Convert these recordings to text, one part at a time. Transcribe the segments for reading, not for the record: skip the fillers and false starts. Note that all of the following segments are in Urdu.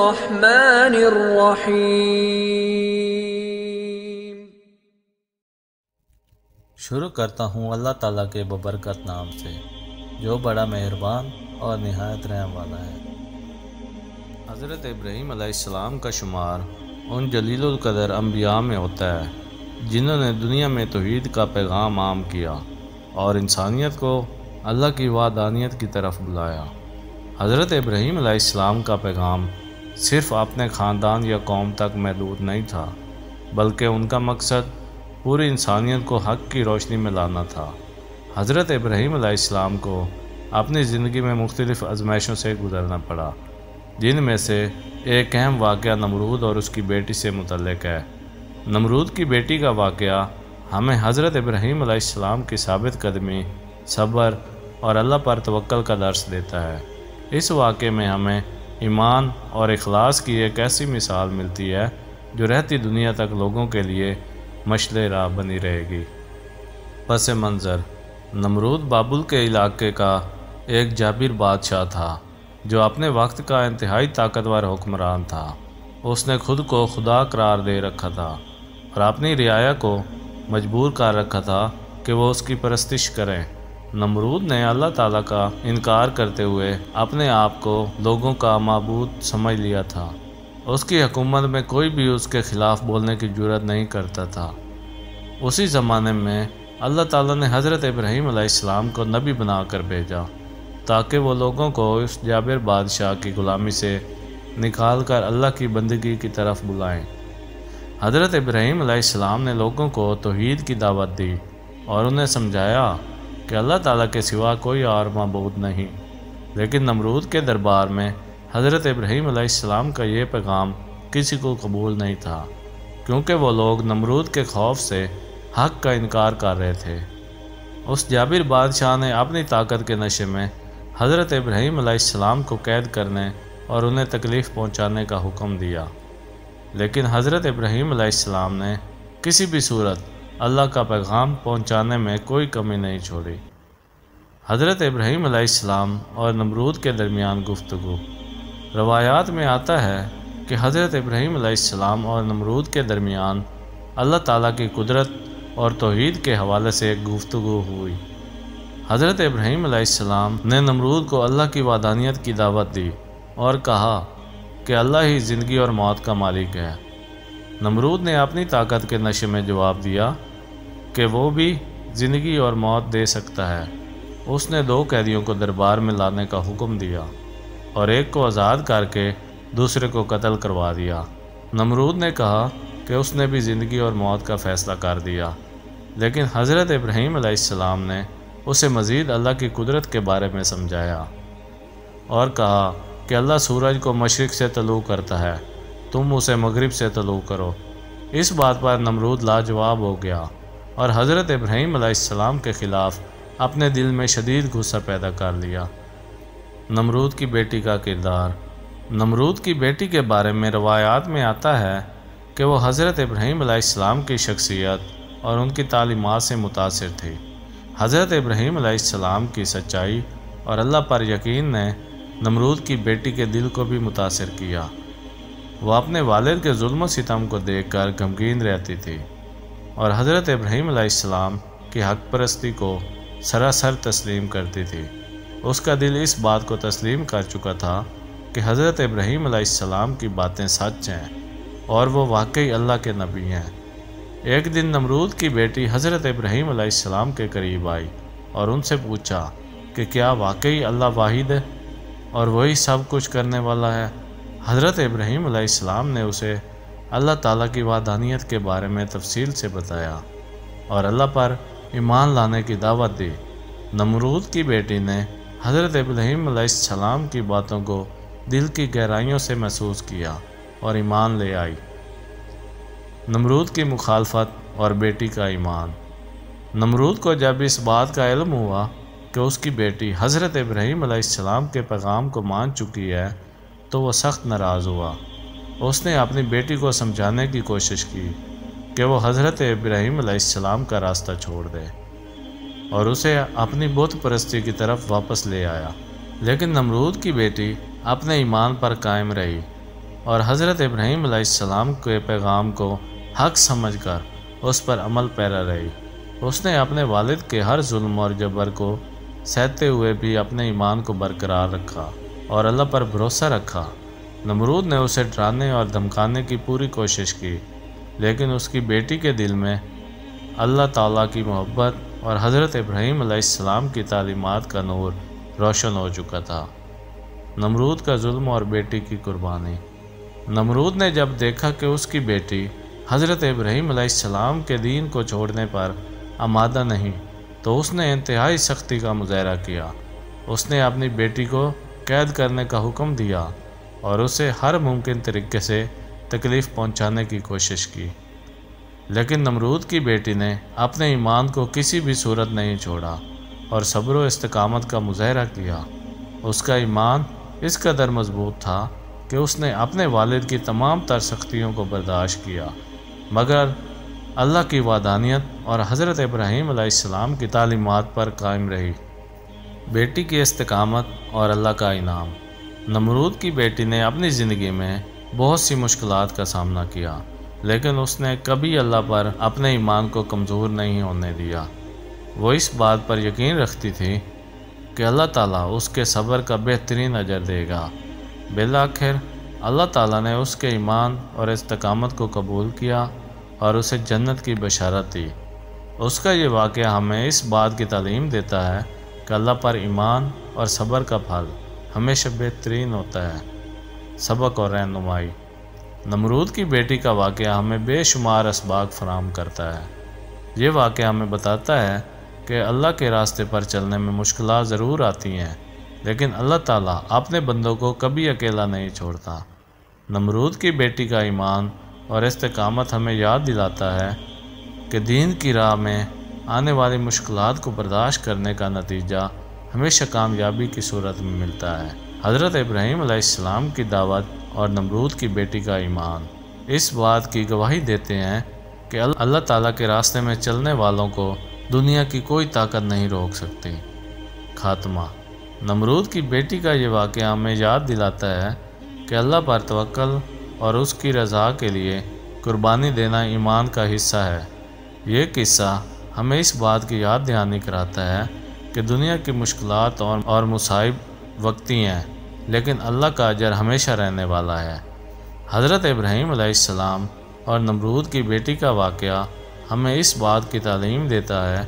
الرحمن الرحیم۔ شروع کرتا ہوں اللہ تعالیٰ کے ببرکت نام سے جو بڑا مہربان اور نہایت رحم والا ہے۔ حضرت ابراہیم علیہ السلام کا شمار ان جلیل القدر انبیاء میں ہوتا ہے جنہوں نے دنیا میں توحید کا پیغام عام کیا اور انسانیت کو اللہ کی وحدانیت کی طرف بلایا۔ حضرت ابراہیم علیہ السلام کا پیغام صرف اپنے خاندان یا قوم تک محدود نہیں تھا، بلکہ ان کا مقصد پوری انسانیت کو حق کی روشنی میں لانا تھا۔ حضرت ابراہیم علیہ السلام کو اپنی زندگی میں مختلف آزمائشوں سے گزرنا پڑا، جن میں سے ایک اہم واقعہ نمرود اور اس کی بیٹی سے متعلق ہے۔ نمرود کی بیٹی کا واقعہ ہمیں حضرت ابراہیم علیہ السلام کی ثابت قدمی، صبر اور اللہ پر توکل کا درس دیتا ہے۔ اس واقعے میں ہمیں ایمان اور اخلاص کی ایک ایسی مثال ملتی ہے جو رہتی دنیا تک لوگوں کے لیے مشعل راہ بنی رہے گی۔ پس منظر: نمرود بابل کے علاقے کا ایک جابر بادشاہ تھا جو اپنے وقت کا انتہائی طاقتور حکمران تھا۔ اس نے خود کو خدا قرار دے رکھا تھا اور اپنی رعایا کو مجبور کر رکھا تھا کہ وہ اس کی پرستش کریں۔ نمرود نے اللہ تعالیٰ کا انکار کرتے ہوئے اپنے آپ کو لوگوں کا معبود سمجھ لیا تھا۔ اس کی حکومت میں کوئی بھی اس کے خلاف بولنے کی جرات نہیں کرتا تھا۔ اسی زمانے میں اللہ تعالیٰ نے حضرت ابراہیم علیہ السلام کو نبی بنا کر بھیجا تاکہ وہ لوگوں کو اس جابر بادشاہ کی غلامی سے نکال کر اللہ کی بندگی کی طرف بلائیں۔ حضرت ابراہیم علیہ السلام نے لوگوں کو توحید کی دعوت دی اور انہیں سمجھایا کہ اللہ تعالیٰ کے سوا کوئی اور معبود نہیں، لیکن نمرود کے دربار میں حضرت ابراہیم علیہ السلام کا یہ پیغام کسی کو قبول نہیں تھا، کیونکہ وہ لوگ نمرود کے خوف سے حق کا انکار کر رہے تھے۔ اس جابر بادشاہ نے اپنی طاقت کے نشے میں حضرت ابراہیم علیہ السلام کو قید کرنے اور انہیں تکلیف پہنچانے کا حکم دیا، لیکن حضرت ابراہیم علیہ السلام نے کسی بھی صورت اللہ کا پیغام پہنچانے میں کوئی کمی نہیں چھوڑی۔ حضرت ابراہیم علیہ السلام اور نمرود کے درمیان گفتگو۔ روایات میں آتا ہے کہ حضرت ابراہیم علیہ السلام اور نمرود کے درمیان اللہ تعالیٰ کی قدرت اور توحید کے حوالے سے ایک گفتگو ہوئی۔ حضرت ابراہیم علیہ السلام نے نمرود کو اللہ کی وحدانیت کی دعوت دی اور کہا کہ اللہ ہی زندگی اور موت کا مالک ہے۔ نمرود نے اپنی طاقت کے نشے میں جواب دیا کہ وہ بھی زندگی اور موت دے سکتا ہے۔ اس نے 2 قیدیوں کو دربار میں لانے کا حکم دیا اور ایک کو آزاد کر کے دوسرے کو قتل کروا دیا۔ نمرود نے کہا کہ اس نے بھی زندگی اور موت کا فیصلہ کر دیا، لیکن حضرت ابراہیم علیہ السلام نے اسے مزید اللہ کی قدرت کے بارے میں سمجھایا اور کہا کہ اللہ سورج کو مشرق سے طلوع کرتا ہے، تم اسے مغرب سے طلوع کرو۔ اس بات پر نمرود لاجواب ہو گیا اور حضرت ابراہیم علیہ السلام کے خلاف اپنے دل میں شدید غصہ پیدا کر لیا۔ نمرود کی بیٹی کا کردار۔ نمرود کی بیٹی کے بارے میں روایات میں آتا ہے کہ وہ حضرت ابراہیم علیہ السلام کی شخصیت اور ان کی تعلیمات سے متاثر تھی۔ حضرت ابراہیم علیہ السلام کی سچائی اور اللہ پر یقین نے نمرود کی بیٹی کے دل کو بھی متاثر کیا۔ وہ اپنے والد کے ظلم و ستم کو دیکھ کر غمگین رہتی تھی اور حضرت ابراہیم علیہ السلام کی حق پرستی کو سراسر تسلیم کرتی تھی۔ اس کا دل اس بات کو تسلیم کر چکا تھا کہ حضرت ابراہیم علیہ السلام کی باتیں سچ ہیں اور وہ واقعی اللہ کے نبی ہیں۔ ایک دن نمرود کی بیٹی حضرت ابراہیم علیہ السلام کے قریب آئی اور ان سے پوچھا کہ کیا واقعی اللہ واحد ہے اور وہی سب کچھ کرنے والا ہے؟ حضرت ابراہیم علیہ السلام نے اسے اللہ تعالیٰ کی وحدانیت کے بارے میں تفصیل سے بتایا اور اللہ پر ایمان لانے کی دعوت دی۔ نمرود کی بیٹی نے حضرت ابراہیم علیہ السلام کی باتوں کو دل کی گہرائیوں سے محسوس کیا اور ایمان لے آئی۔ نمرود کی مخالفت اور بیٹی کا ایمان۔ نمرود کو جب اس بات کا علم ہوا کہ اس کی بیٹی حضرت ابراہیم علیہ السلام کے پیغام کو مان چکی ہے تو وہ سخت ناراض ہوا۔ اس نے اپنی بیٹی کو سمجھانے کی کوشش کی کہ وہ حضرت ابراہیم علیہ السلام کا راستہ چھوڑ دے اور اسے اپنی بت پرستی کی طرف واپس لے آیا، لیکن نمرود کی بیٹی اپنے ایمان پر قائم رہی اور حضرت ابراہیم علیہ السلام کے پیغام کو حق سمجھ کر اس پر عمل پیرا رہی۔ اس نے اپنے والد کے ہر ظلم اور جبر کو سہتے ہوئے بھی اپنے ایمان کو برقرار رکھا اور اللہ پر بھروسہ رکھا۔ نمرود نے اسے ڈرانے اور دھمکانے کی پوری کوشش کی، لیکن اس کی بیٹی کے دل میں اللہ تعالیٰ کی محبت اور حضرت ابراہیم علیہ السلام کی تعلیمات کا نور روشن ہو چکا تھا۔ نمرود کا ظلم اور بیٹی کی قربانی۔ نمرود نے جب دیکھا کہ اس کی بیٹی حضرت ابراہیم علیہ السلام کے دین کو چھوڑنے پر آمادہ نہیں، تو اس نے انتہائی سختی کا مظاہرہ کیا۔ اس نے اپنی بیٹی کو قید کرنے کا حکم دیا اور اسے ہر ممکن طریقے سے تکلیف پہنچانے کی کوشش کی، لیکن نمرود کی بیٹی نے اپنے ایمان کو کسی بھی صورت نہیں چھوڑا اور صبر و استقامت کا مظاہرہ کیا۔ اس کا ایمان اس قدر مضبوط تھا کہ اس نے اپنے والد کی تمام تر سختیوں کو برداشت کیا، مگر اللہ کی وحدانیت اور حضرت ابراہیم علیہ السلام کی تعلیمات پر قائم رہی۔ بیٹی کی استقامت اور اللہ کا انعام۔ نمرود کی بیٹی نے اپنی زندگی میں بہت سی مشکلات کا سامنا کیا، لیکن اس نے کبھی اللہ پر اپنے ایمان کو کمزور نہیں ہونے دیا۔ وہ اس بات پر یقین رکھتی تھی کہ اللہ تعالیٰ اس کے صبر کا بہترین اجر دے گا۔ بالآخر اللہ تعالیٰ نے اس کے ایمان اور استقامت کو قبول کیا اور اسے جنت کی بشارت دی۔ اس کا یہ واقعہ ہمیں اس بات کی تعلیم دیتا ہے کہ اللہ پر ایمان اور صبر کا پھل ہمیشہ بہترین ہوتا ہے۔ سبق اور رہنمائی۔ نمرود کی بیٹی کا واقعہ ہمیں بے شمار اسباق فراہم کرتا ہے۔ یہ واقعہ ہمیں بتاتا ہے کہ اللہ کے راستے پر چلنے میں مشکلات ضرور آتی ہیں، لیکن اللہ تعالیٰ اپنے بندوں کو کبھی اکیلا نہیں چھوڑتا۔ نمرود کی بیٹی کا ایمان اور استقامت ہمیں یاد دلاتا ہے کہ دین کی راہ میں آنے والی مشکلات کو برداشت کرنے کا نتیجہ ہمیشہ کامیابی کی صورت میں ملتا ہے۔ حضرت ابراہیم علیہ السلام کی دعوت اور نمرود کی بیٹی کا ایمان اس بات کی گواہی دیتے ہیں کہ اللہ تعالیٰ کے راستے میں چلنے والوں کو دنیا کی کوئی طاقت نہیں روک سکتی۔ خاتمہ۔ نمرود کی بیٹی کا یہ واقعہ ہمیں یاد دلاتا ہے کہ اللہ پر توکل اور اس کی رضا کے لیے قربانی دینا ایمان کا حصہ ہے۔ یہ قصہ ہمیں اس بات کی یاد دہانی کراتا ہے کہ دنیا کی مشکلات اور مصائب وقتی ہیں، لیکن اللہ کا اجر ہمیشہ رہنے والا ہے۔ حضرت ابراہیم علیہ السلام اور نمرود کی بیٹی کا واقعہ ہمیں اس بات کی تعلیم دیتا ہے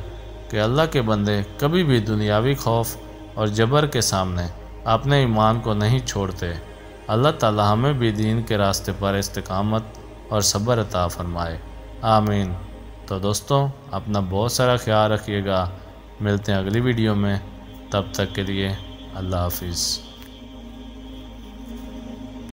کہ اللہ کے بندے کبھی بھی دنیاوی خوف اور جبر کے سامنے اپنے ایمان کو نہیں چھوڑتے۔ اللہ تعالی ہمیں بھی دین کے راستے پر استقامت اور صبر عطا فرمائے، آمین۔ تو دوستوں، اپنا بہت سارا خیال رکھیے گا۔ ملتے ہیں اگلی ویڈیو میں، تب تک کے لیے اللہ حافظ۔